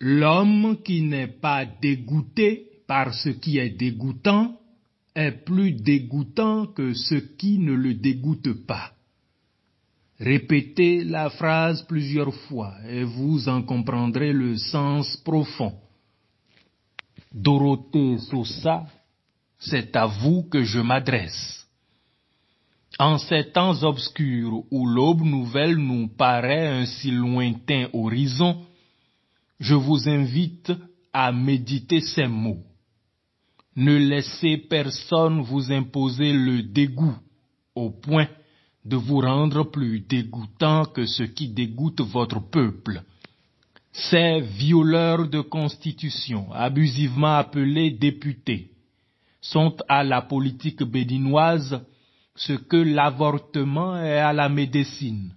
L'homme qui n'est pas dégoûté par ce qui est dégoûtant est plus dégoûtant que ce qui ne le dégoûte pas. Répétez la phrase plusieurs fois et vous en comprendrez le sens profond. Dorothée Sosa, c'est à vous que je m'adresse. En ces temps obscurs où l'aube nouvelle nous paraît un si lointain horizon, je vous invite à méditer ces mots. Ne laissez personne vous imposer le dégoût au point de vous rendre plus dégoûtant que ce qui dégoûte votre peuple. Ces violeurs de constitution, abusivement appelés députés, sont à la politique béninoise ce que l'avortement est à la médecine,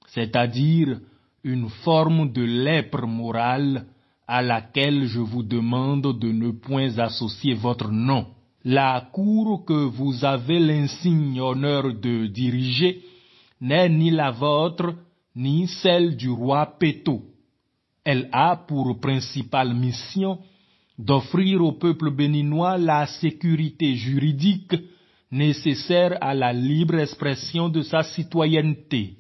c'est-à-dire une forme de lèpre morale à laquelle je vous demande de ne point associer votre nom. La cour que vous avez l'insigne honneur de diriger n'est ni la vôtre, ni celle du roi Péto. Elle a pour principale mission d'offrir au peuple béninois la sécurité juridique nécessaire à la libre expression de sa citoyenneté.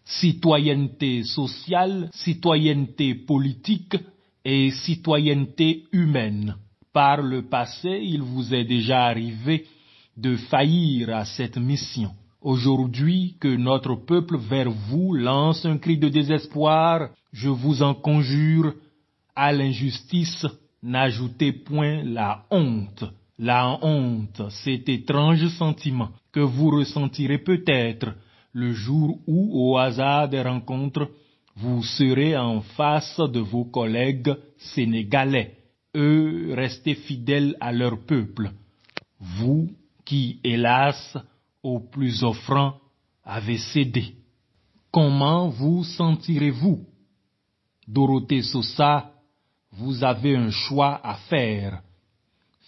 Citoyenneté sociale, citoyenneté politique et citoyenneté humaine. Par le passé, il vous est déjà arrivé de faillir à cette mission. Aujourd'hui que notre peuple vers vous lance un cri de désespoir, je vous en conjure, à l'injustice, n'ajoutez point la honte. La honte, cet étrange sentiment que vous ressentirez peut-être le jour où, au hasard des rencontres, vous serez en face de vos collègues sénégalais, eux restés fidèles à leur peuple, vous qui, hélas, au plus offrant, avez cédé. Comment vous sentirez-vous? Dorothée Sosa, vous avez un choix à faire.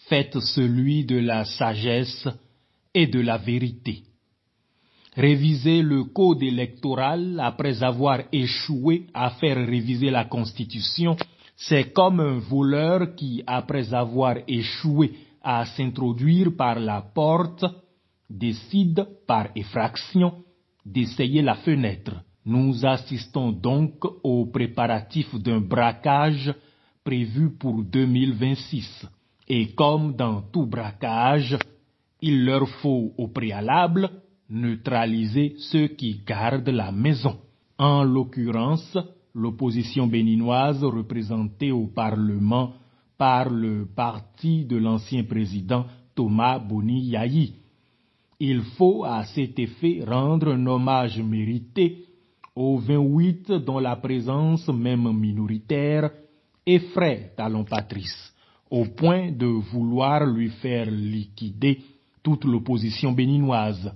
Faites celui de la sagesse et de la vérité. Réviser le code électoral après avoir échoué à faire réviser la Constitution, c'est comme un voleur qui, après avoir échoué à s'introduire par la porte, décide par effraction d'essayer la fenêtre. Nous assistons donc aux préparatifs d'un braquage prévu pour 2026. Et comme dans tout braquage, il leur faut au préalable neutraliser ceux qui gardent la maison. En l'occurrence, l'opposition béninoise représentée au Parlement par le parti de l'ancien président Thomas Boni Yayi. Il faut à cet effet rendre un hommage mérité aux 28 dont la présence, même minoritaire, effraie Talon Patrice, au point de vouloir lui faire liquider toute l'opposition béninoise.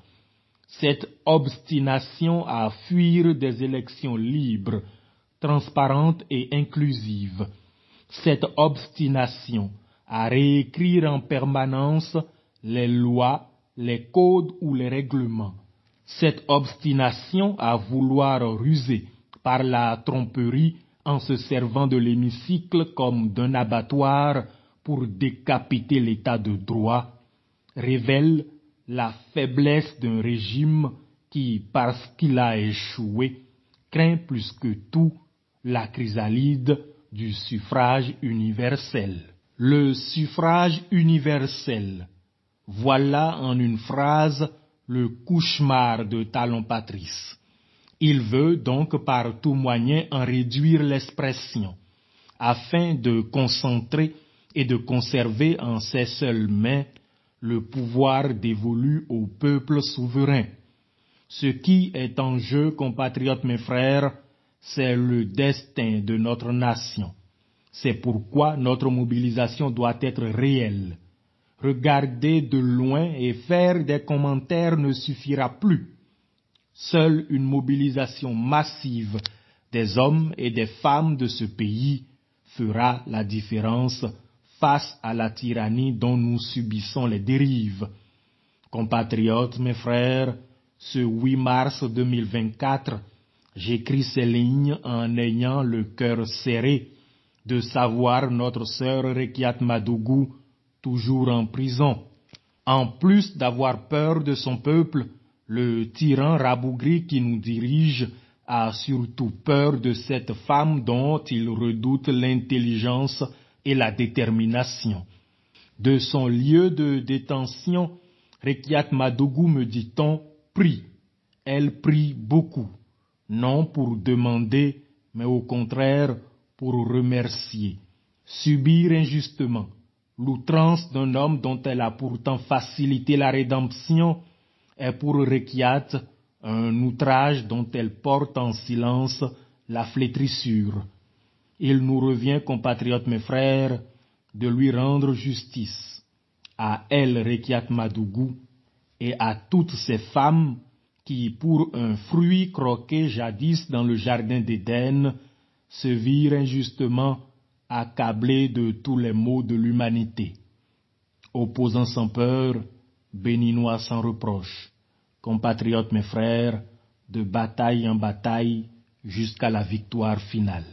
Cette obstination à fuir des élections libres, transparentes et inclusives, cette obstination à réécrire en permanence les lois, les codes ou les règlements, cette obstination à vouloir ruser par la tromperie en se servant de l'hémicycle comme d'un abattoir pour décapiter l'état de droit, révèle la faiblesse d'un régime qui, parce qu'il a échoué, craint plus que tout la chrysalide du suffrage universel. Le suffrage universel, voilà en une phrase le cauchemar de Talon Patrice. Il veut donc par tout moyen en réduire l'expression, afin de concentrer et de conserver en ses seules mains le pouvoir dévolu au peuple souverain. Ce qui est en jeu, compatriotes mes frères, c'est le destin de notre nation. C'est pourquoi notre mobilisation doit être réelle. Regarder de loin et faire des commentaires ne suffira plus. Seule une mobilisation massive des hommes et des femmes de ce pays fera la différence face à la tyrannie dont nous subissons les dérives. Compatriotes, mes frères, ce 8 mars 2024, j'écris ces lignes en ayant le cœur serré de savoir notre sœur Rekiat Madougou toujours en prison. En plus d'avoir peur de son peuple, le tyran rabougri qui nous dirige a surtout peur de cette femme dont il redoute l'intelligence et la détermination. De son lieu de détention, Rekiat Madougou, me dit-on, prie. Elle prie beaucoup, non pour demander, mais au contraire pour remercier. Subir injustement l'outrance d'un homme dont elle a pourtant facilité la rédemption est pour Rekiat un outrage dont elle porte en silence la flétrissure. Il nous revient, compatriotes mes frères, de lui rendre justice, à elle, Rekiat Madougou, et à toutes ces femmes qui, pour un fruit croqué jadis dans le jardin d'Éden, se virent injustement accablées de tous les maux de l'humanité. Opposants sans peur, béninois sans reproche, compatriotes mes frères, de bataille en bataille jusqu'à la victoire finale.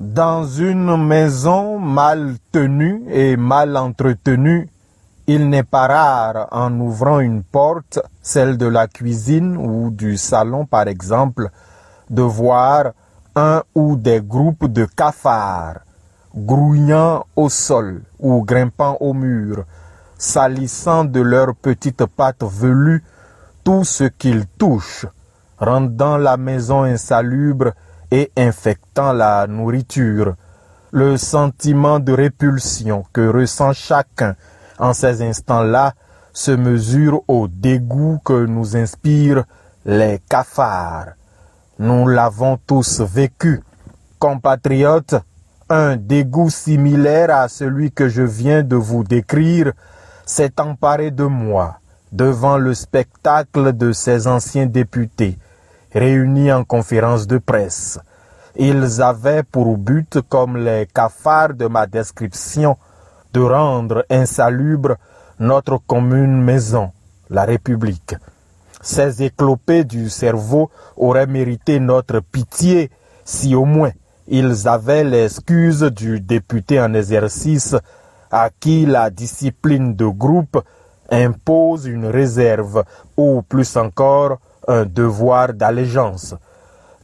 Dans une maison mal tenue et mal entretenue, il n'est pas rare, en ouvrant une porte, celle de la cuisine ou du salon par exemple, de voir un ou des groupes de cafards, grouillant au sol ou grimpant au mur, salissant de leurs petites pattes velues tout ce qu'ils touchent, rendant la maison insalubre et infectant la nourriture. Le sentiment de répulsion que ressent chacun en ces instants-là se mesure au dégoût que nous inspirent les cafards. Nous l'avons tous vécu. Compatriotes, un dégoût similaire à celui que je viens de vous décrire s'est emparé de moi devant le spectacle de ces anciens députés réunis en conférence de presse. Ils avaient pour but, comme les cafards de ma description, de rendre insalubre notre commune maison, la République. Ces éclopés du cerveau auraient mérité notre pitié si au moins ils avaient l'excuse du député en exercice à qui la discipline de groupe impose une réserve ou plus encore un devoir d'allégeance.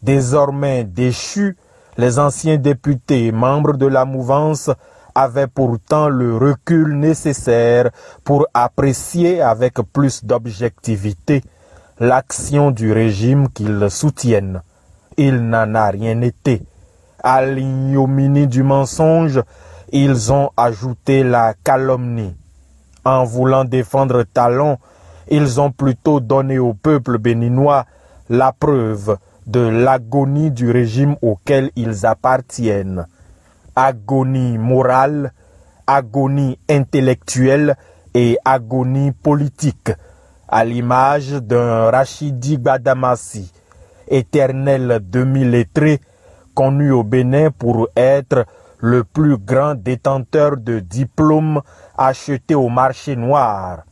Désormais déchus, les anciens députés membres de la mouvance avaient pourtant le recul nécessaire pour apprécier avec plus d'objectivité l'action du régime qu'ils soutiennent. Il n'en a rien été. À l'ignominie du mensonge, ils ont ajouté la calomnie. En voulant défendre Talon, ils ont plutôt donné au peuple béninois la preuve de l'agonie du régime auquel ils appartiennent. Agonie morale, agonie intellectuelle et agonie politique, à l'image d'un Rachidi Badamassi, éternel demi-lettré, connu au Bénin pour être le plus grand détenteur de diplômes achetés au marché noir.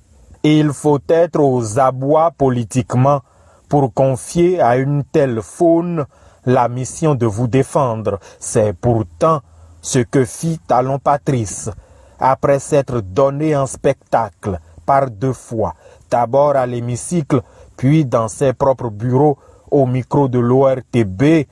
Il faut être aux abois politiquement pour confier à une telle faune la mission de vous défendre. C'est pourtant ce que fit Talon Patrice, après s'être donné en spectacle par 2 fois, d'abord à l'hémicycle, puis dans ses propres bureaux au micro de l'ORTB,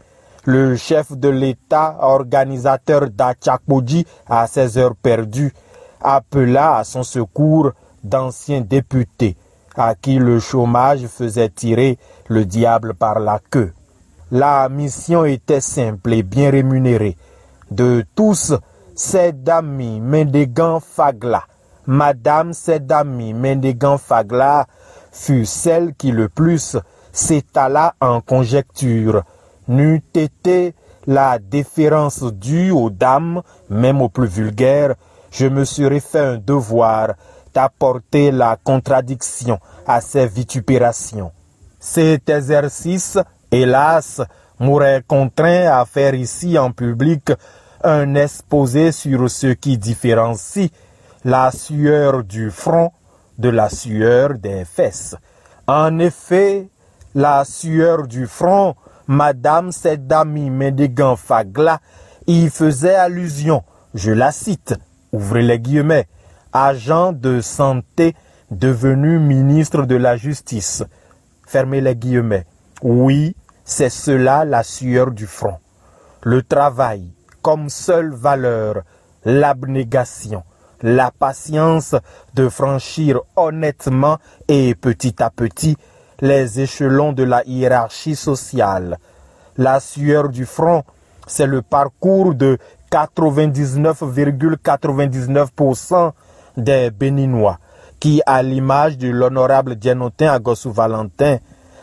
Le chef de l'État, organisateur d'Achakpodji à ses heures perdues, appela à son secours d'anciens députés à qui le chômage faisait tirer le diable par la queue. La mission était simple et bien rémunérée. De tous, Sedami Mendegan Fagla, Madame Sedami Mendegan Fagla, fut celle qui le plus s'étala en conjecture. N'eût été la déférence due aux dames, même aux plus vulgaires, je me serais fait un devoir d'apporter la contradiction à ces vitupérations. Cet exercice, hélas, m'aurait contraint à faire ici en public un exposé sur ce qui différencie la sueur du front de la sueur des fesses. En effet, la sueur du front, Madame Sedami Mendegan Fagla y faisait allusion, je la cite, ouvrez les guillemets, agent de santé devenu ministre de la Justice, fermez les guillemets. Oui, c'est cela la sueur du front. Le travail comme seule valeur, l'abnégation, la patience de franchir honnêtement et petit à petit les échelons de la hiérarchie sociale. La sueur du front, c'est le parcours de 99,99% des Béninois qui, à l'image de l'honorable Dienotin Agossou Valentin,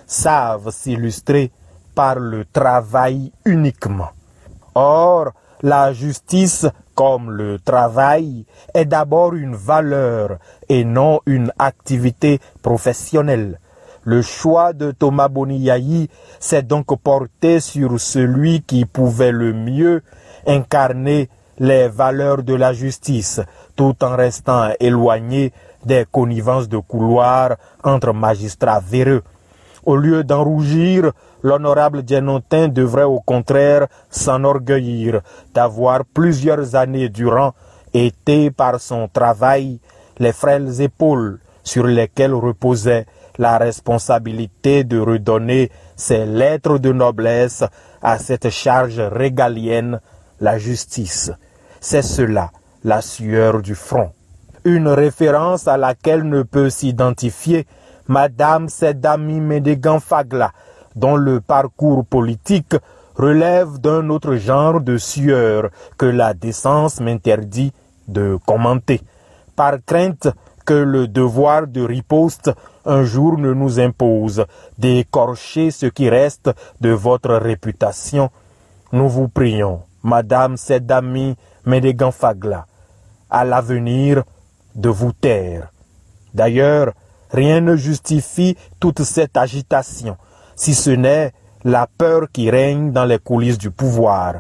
savent s'illustrer par le travail uniquement. Or, la justice, comme le travail, est d'abord une valeur et non une activité professionnelle. Le choix de Thomas Boniayi s'est donc porté sur celui qui pouvait le mieux incarner les valeurs de la justice, tout en restant éloigné des connivences de couloir entre magistrats véreux. Au lieu d'en rougir, l'honorable Dienotin devrait au contraire s'enorgueillir d'avoir plusieurs années durant été par son travail les frêles épaules sur lesquelles reposait la responsabilité de redonner ses lettres de noblesse à cette charge régalienne, la justice. C'est cela, la sueur du front. Une référence à laquelle ne peut s'identifier Madame Sedami Mendegan Fagla, dont le parcours politique relève d'un autre genre de sueur que la décence m'interdit de commenter, par crainte que le devoir de riposte un jour ne nous impose d'écorcher ce qui reste de votre réputation. Nous vous prions, Madame Sedami Mendegan Fagla, à l'avenir de vous taire. D'ailleurs, rien ne justifie toute cette agitation, si ce n'est la peur qui règne dans les coulisses du pouvoir.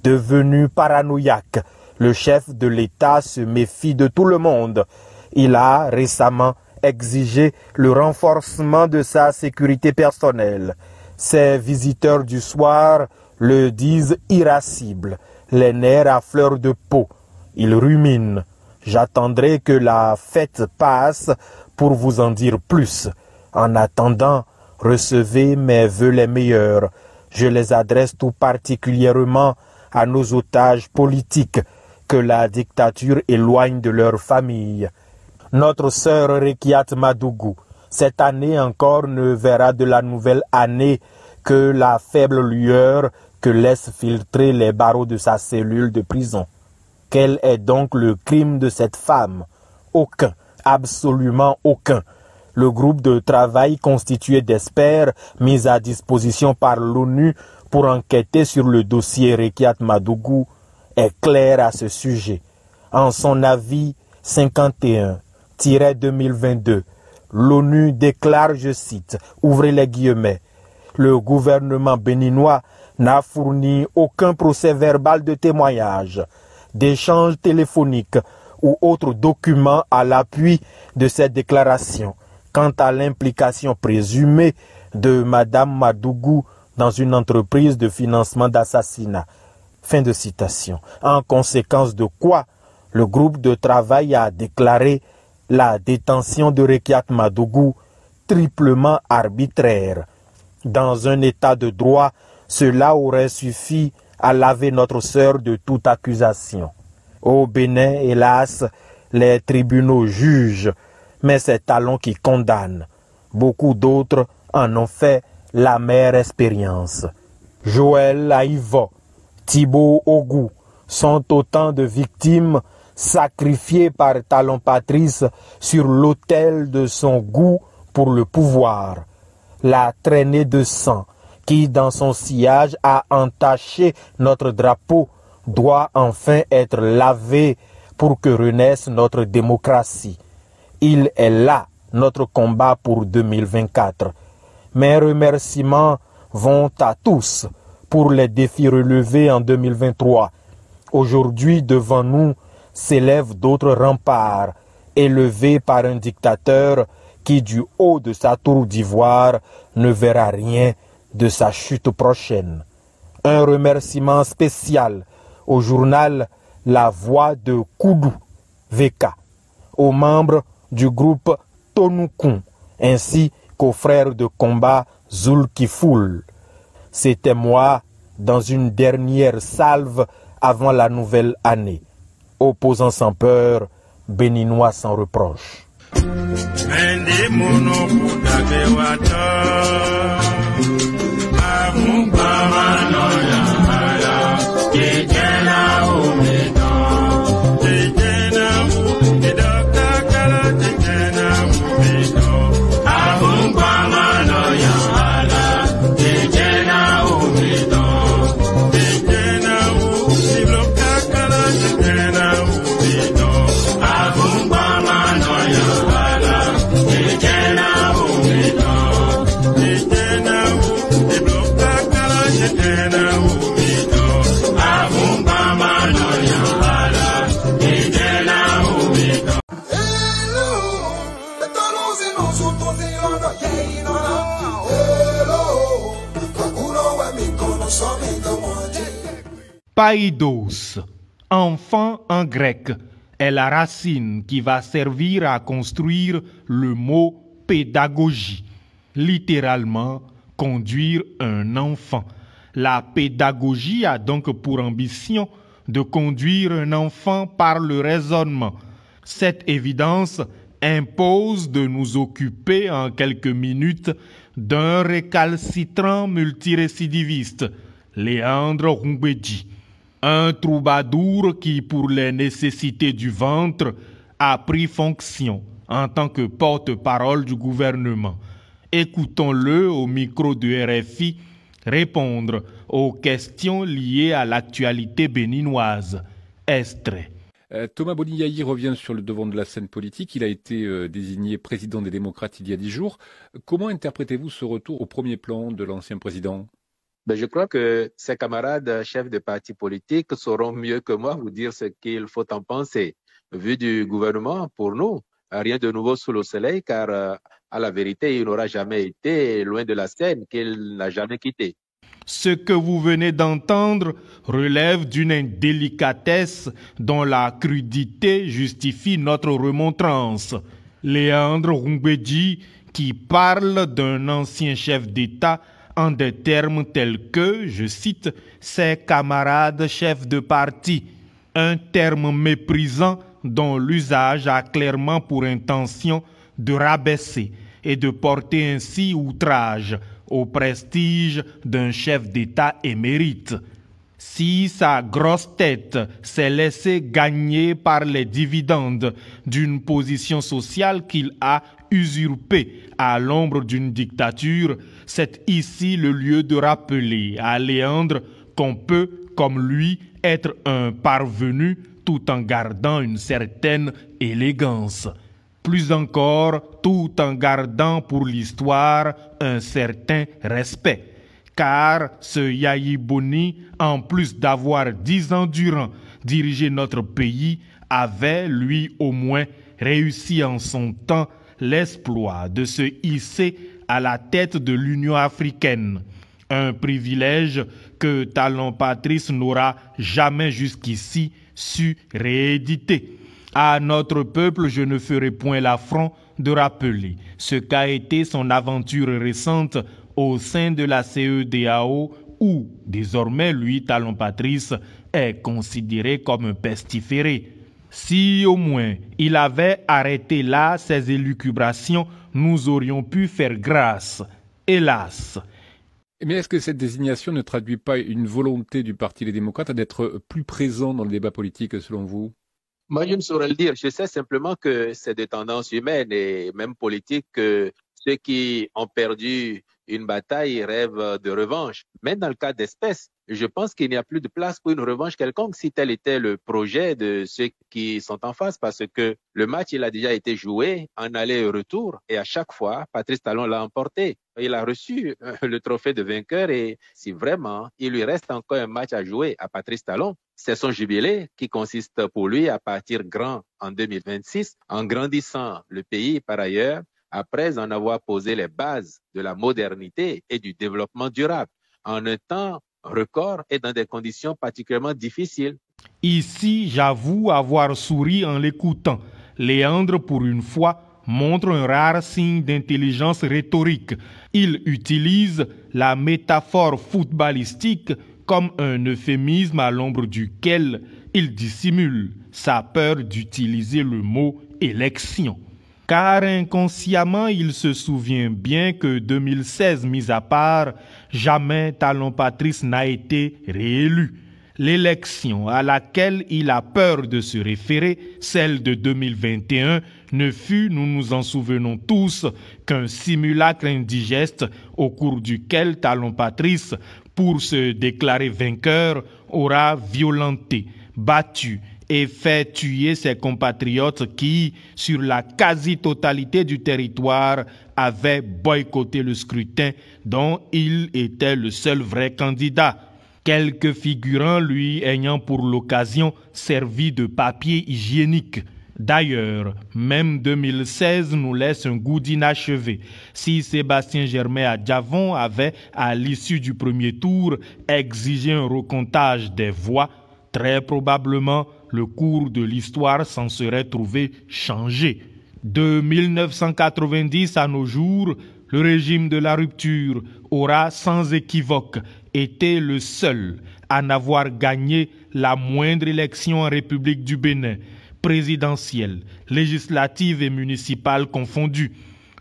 Devenu paranoïaque, le chef de l'État se méfie de tout le monde. Il a récemment exigé le renforcement de sa sécurité personnelle. Ses visiteurs du soir le disent irascible, les nerfs à fleur de peau. Il rumine. J'attendrai que la fête passe pour vous en dire plus. En attendant, recevez mes vœux les meilleurs. Je les adresse tout particulièrement à nos otages politiques que la dictature éloigne de leur famille. Notre sœur Rekiat Madougou, cette année encore, ne verra de la nouvelle année que la faible lueur que laissent filtrer les barreaux de sa cellule de prison. Quel est donc le crime de cette femme? Aucun, absolument aucun. Le groupe de travail constitué d'experts mis à disposition par l'ONU pour enquêter sur le dossier Rekiat Madougou est clair à ce sujet. En son avis 51-2022, l'ONU déclare, je cite, ouvrez les guillemets, le gouvernement béninois n'a fourni aucun procès-verbal de témoignage, d'échange téléphonique ou autre document à l'appui de cette déclaration quant à l'implication présumée de Madame Madougou dans une entreprise de financement d'assassinat. Fin de citation. En conséquence de quoi, le groupe de travail a déclaré la détention de Rekiat Madougou triplement arbitraire. Dans un état de droit, Cela aurait suffi à laver notre sœur de toute accusation. Au Bénin, hélas, les tribunaux jugent, mais c'est Talon qui condamne. Beaucoup d'autres en ont fait l'amère expérience. Joël Aïva, Thibaut Ogou sont autant de victimes sacrifiées par Talon Patrice sur l'autel de son goût pour le pouvoir. La traînée de sang qui, dans son sillage, a entaché notre drapeau, doit enfin être lavée pour que renaisse notre démocratie. Il est là notre combat pour 2024. Mes remerciements vont à tous pour les défis relevés en 2023. Aujourd'hui, devant nous, s'élèvent d'autres remparts, élevés par un dictateur qui, du haut de sa tour d'ivoire, ne verra rien de sa chute prochaine. Un remerciement spécial au journal La Voix de Koudou, VK, aux membres du groupe Tonoukoun, ainsi qu'aux frères de combat Zoul Kifoul. C'était moi dans une dernière salve avant la nouvelle année. Opposant sans peur, béninois sans reproche. Païdos, enfant en grec, est la racine qui va servir à construire le mot pédagogie, littéralement conduire un enfant. La pédagogie a donc pour ambition de conduire un enfant par le raisonnement. Cette évidence impose de nous occuper en quelques minutes d'un récalcitrant multirécidiviste, Léandre Rumbedji. Un troubadour qui, pour les nécessités du ventre, a pris fonction en tant que porte-parole du gouvernement. Écoutons-le au micro de RFI répondre aux questions liées à l'actualité béninoise. Extrait. Thomas Boniaï revient sur le devant de la scène politique. Il a été désigné président des démocrates il y a 10 jours. Comment interprétez-vous ce retour au premier plan de l'ancien président ? Je crois que ses camarades chefs de partis politiques sauront mieux que moi vous dire ce qu'il faut en penser. Vu du gouvernement, pour nous, rien de nouveau sous le soleil, car à la vérité, il n'aura jamais été loin de la scène qu'il n'a jamais quittée. Ce que vous venez d'entendre relève d'une indélicatesse dont la crudité justifie notre remontrance. Léandre Rumbedji, qui parle d'un ancien chef d'État en des termes tels que, je cite, ses camarades chefs de parti, un terme méprisant dont l'usage a clairement pour intention de rabaisser et de porter ainsi outrage au prestige d'un chef d'État émérite. Si sa grosse tête s'est laissée gagner par les dividendes d'une position sociale qu'il a usurpée à l'ombre d'une dictature, c'est ici le lieu de rappeler à Léandre qu'on peut, comme lui, être un parvenu tout en gardant une certaine élégance. Plus encore, tout en gardant pour l'histoire un certain respect. Car ce Yayi Boni, en plus d'avoir 10 ans durant dirigé notre pays, avait, lui au moins, réussi en son temps l'exploit de se hisser à la tête de l'Union africaine. Un privilège que Talon Patrice n'aura jamais jusqu'ici su rééditer. À notre peuple, je ne ferai point l'affront de rappeler ce qu'a été son aventure récente au sein de la CEDEAO où, désormais, lui, Talon Patrice, est considéré comme un pestiféré. Si au moins il avait arrêté là ses élucubrations, nous aurions pu faire grâce. Hélas. Mais est-ce que cette désignation ne traduit pas une volonté du Parti des démocrates d'être plus présent dans le débat politique, selon vous? Moi, je ne saurais le dire. Je sais simplement que c'est de tendance humaine et même politique que ceux qui ont perdu une bataille rêvent de revanche. Mais dans le cas d'espèce, je pense qu'il n'y a plus de place pour une revanche quelconque si tel était le projet de ceux qui sont en face, parce que le match, il a déjà été joué en aller et retour et à chaque fois, Patrice Talon l'a emporté. Il a reçu le trophée de vainqueur et si vraiment il lui reste encore un match à jouer à Patrice Talon, c'est son jubilé qui consiste pour lui à partir grand en 2026, en grandissant le pays par ailleurs, après en avoir posé les bases de la modernité et du développement durable, en un temps record et dans des conditions particulièrement difficiles. Ici, j'avoue avoir souri en l'écoutant. Léandre, pour une fois, montre un rare signe d'intelligence rhétorique. Il utilise la métaphore footballistique comme un euphémisme à l'ombre duquel il dissimule sa peur d'utiliser le mot élection. Car inconsciemment, il se souvient bien que 2016 mis à part, jamais Talon Patrice n'a été réélu. L'élection à laquelle il a peur de se référer, celle de 2021, ne fut, nous nous en souvenons tous, qu'un simulacre indigeste au cours duquel Talon Patrice, pour se déclarer vainqueur, aura violenté, battu et fait tuer ses compatriotes qui, sur la quasi-totalité du territoire, avaient boycotté le scrutin dont il était le seul vrai candidat. Quelques figurants lui ayant pour l'occasion servi de papier hygiénique. D'ailleurs, même 2016 nous laisse un goût d'inachevé. Si Sébastien Germain à Djavon avait, à l'issue du premier tour, exigé un recomptage des voix, très probablement le cours de l'histoire s'en serait trouvé changé. De 1990 à nos jours, le régime de la rupture aura sans équivoque été le seul à n'avoir gagné la moindre élection en République du Bénin, présidentielle, législative et municipale confondues,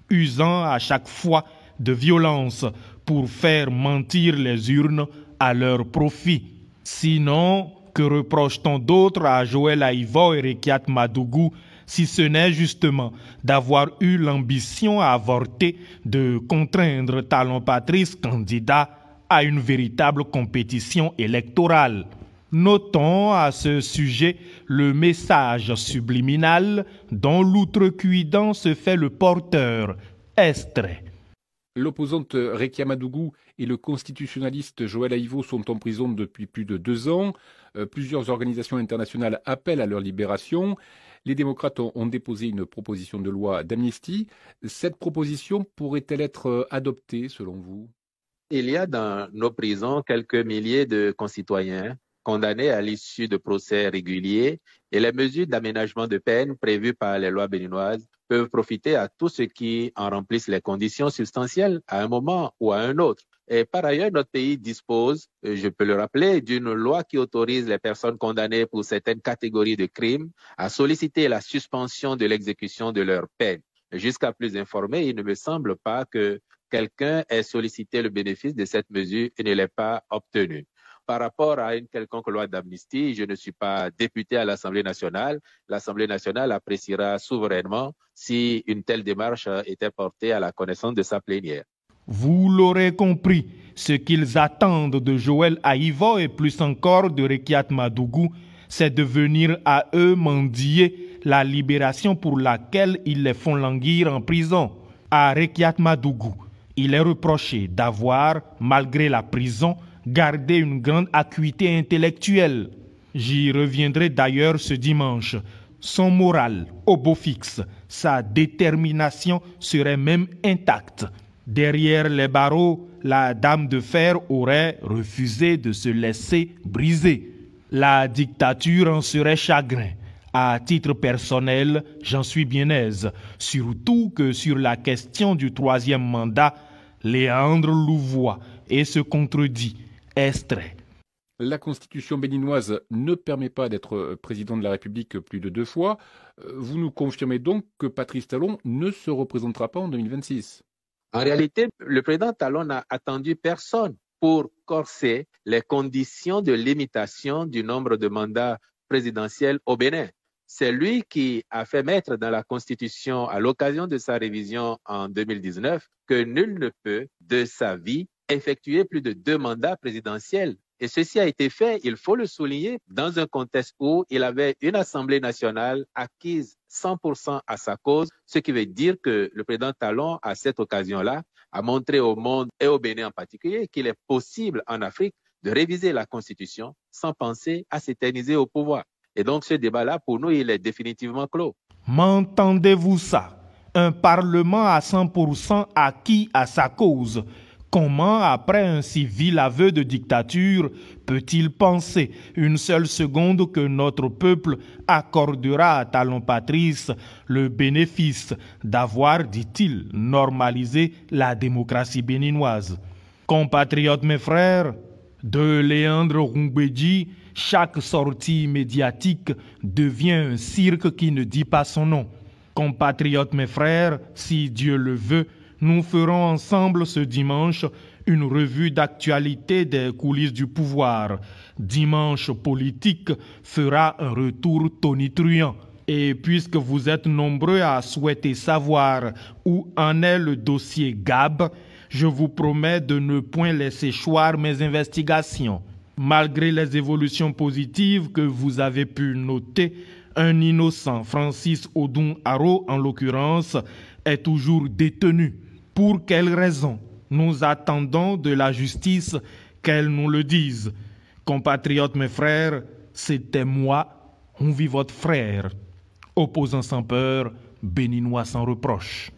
usant à chaque fois de violence pour faire mentir les urnes à leur profit. Sinon, que reproche-t-on d'autre à Joël Aïvo et Rekiat Madougou si ce n'est justement d'avoir eu l'ambition à avorter de contraindre Talon Patrice, candidat, à une véritable compétition électorale. Notons à ce sujet le message subliminal dont l'outrecuidant se fait le porteur. Extrait. L'opposante Rekia Madougou et le constitutionnaliste Joël Aïvo sont en prison depuis plus de 2 ans. Plusieurs organisations internationales appellent à leur libération. Les démocrates ont déposé une proposition de loi d'amnistie. Cette proposition pourrait-elle être adoptée, selon vous? Il y a dans nos prisons quelques milliers de concitoyens condamnés à l'issue de procès réguliers et les mesures d'aménagement de peine prévues par les lois béninoises peuvent profiter à tous ceux qui en remplissent les conditions substantielles à un moment ou à un autre. Et par ailleurs, notre pays dispose, je peux le rappeler, d'une loi qui autorise les personnes condamnées pour certaines catégories de crimes à solliciter la suspension de l'exécution de leur peine. Jusqu'à plus informé, il ne me semble pas que quelqu'un ait sollicité le bénéfice de cette mesure et ne l'ait pas obtenu. Par rapport à une quelconque loi d'amnistie, je ne suis pas député à l'Assemblée nationale. L'Assemblée nationale appréciera souverainement si une telle démarche était portée à la connaissance de sa plénière. Vous l'aurez compris, ce qu'ils attendent de Joël Aïvo et plus encore de Rekiat Madougou, c'est de venir à eux mendier la libération pour laquelle ils les font languir en prison. À Rekiat Madougou, il est reproché d'avoir, malgré la prison, gardé une grande acuité intellectuelle. J'y reviendrai d'ailleurs ce dimanche. Son moral, au beau fixe, sa détermination serait même intacte. Derrière les barreaux, la dame de fer aurait refusé de se laisser briser. La dictature en serait chagrin. À titre personnel, j'en suis bien aise, surtout que sur la question du 3e mandat, Léandre louvoie et se contredit. Extrait. La constitution béninoise ne permet pas d'être président de la République plus de 2 fois. Vous nous confirmez donc que Patrice Talon ne se représentera pas en 2026? En réalité, le président Talon n'a attendu personne pour corser les conditions de limitation du nombre de mandats présidentiels au Bénin. C'est lui qui a fait mettre dans la Constitution, à l'occasion de sa révision en 2019, que nul ne peut, de sa vie, effectuer plus de 2 mandats présidentiels. Et ceci a été fait, il faut le souligner, dans un contexte où il avait une Assemblée nationale acquise 100% à sa cause, ce qui veut dire que le président Talon, à cette occasion-là, a montré au monde et au Bénin en particulier qu'il est possible en Afrique de réviser la Constitution sans penser à s'éterniser au pouvoir. Et donc ce débat-là, pour nous, il est définitivement clos. M'entendez-vous ça? Un parlement à 100% acquis à sa cause. Comment, après un si vil aveu de dictature, peut-il penser une seule seconde que notre peuple accordera à Talon Patrice le bénéfice d'avoir, dit-il, normalisé la démocratie béninoise? Compatriotes mes frères, de Léandre Rumbedji, chaque sortie médiatique devient un cirque qui ne dit pas son nom. Compatriotes mes frères, si Dieu le veut, nous ferons ensemble ce dimanche une revue d'actualité des coulisses du pouvoir. Dimanche politique fera un retour tonitruant. Et puisque vous êtes nombreux à souhaiter savoir où en est le dossier Gab, je vous promets de ne point laisser choir mes investigations. Malgré les évolutions positives que vous avez pu noter, un innocent, Francis Odun Aro en l'occurrence, est toujours détenu. Pour quelle raison? Nous attendons de la justice qu'elle nous le dise. Compatriotes mes frères, c'était moi, on vit votre frère. Opposant sans peur, béninois sans reproche.